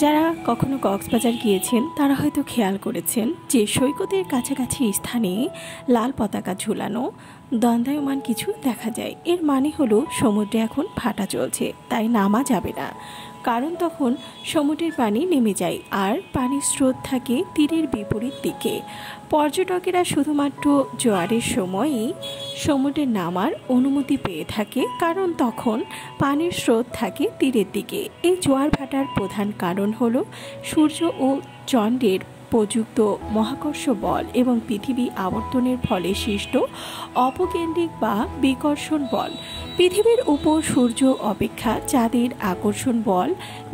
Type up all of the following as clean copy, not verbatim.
যারা কখনো কক্সবাজার গিয়েছেন তারা হয়তো খেয়াল করেছেন যে সৈকতের কাছাকাছি স্থানে লাল পতাকা ঝুলানো দণ্ডায়মান কিছু দেখা যায়। এর মানে হলো সমুদ্রে এখন ভাটা চলছে, তাই নামা যাবে না, কারণ তখন সমুদ্রের পানি নেমে যায় আর পানির স্রোত থাকে তীরের বিপরীত দিকে। পর্যটকেরা শুধুমাত্র জোয়ারের সময়ই সমুদ্রে নামার অনুমতি পেয়ে থাকে, কারণ তখন পানির স্রোত থাকে তীরের দিকে। এই জোয়ার ভাটার প্রধান কারণ হলো সূর্য ও চন্দ্রের প্রযুক্ত মহাকর্ষ বল এবং পৃথিবী আবর্তনের ফলে সৃষ্ট অপকেন্দ্রিক বা বিকর্ষণ বল। পৃথিবীর উপর সূর্য অপেক্ষা চাঁদের আকর্ষণ বল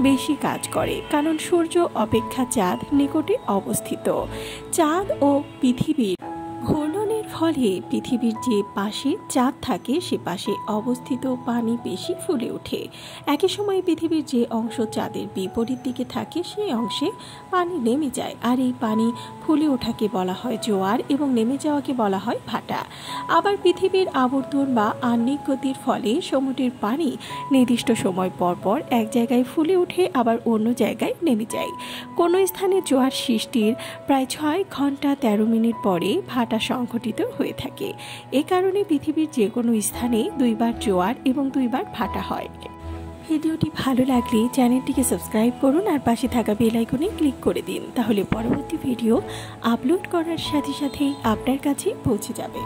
বেশি কাজ করে, কারণ সূর্য অপেক্ষা চাঁদ নিকটে অবস্থিত। চাঁদ ও পৃথিবীর ঘূর্ণনের ফলে পৃথিবীর যে পাশে চাঁদ থাকে সে পাশে অবস্থিত পানি বেশি ফুলে ওঠে। একই সময় পৃথিবীর যে অংশ চাঁদের বিপরীত দিকে থাকে সেই অংশে পানি নেমে যায়, আর এই পানি ফুলে ওঠাকে বলা হয় জোয়ার এবং নেমে যাওয়াকে বলা হয় ভাটা। আবার পৃথিবীর আবর্তন বা আহ্নিক গতির ফলে সমুদ্রের পানি নির্দিষ্ট সময় পর পর এক জায়গায় ফুলে ওঠে, আবার অন্য জায়গায় নেমে যায়। কোনো স্থানে জোয়ার সৃষ্টির প্রায় 6 ঘন্টা 13 মিনিট পরে ভাটা সংঘটিত হয়ে থাকে। এ কারণে পৃথিবীর যে কোনো স্থানে 2 বার জোয়ার এবং 2 বার ভাটা হয়। ভিডিওটি ভালো লাগলে চ্যানেলটিকে সাবস্ক্রাইব করুন আর পাশে থাকা বেল আইকনে ক্লিক করে দিন, তাহলে পরবর্তী ভিডিও আপলোড করার সাথে সাথেই আপনার কাছে পৌঁছে যাবে।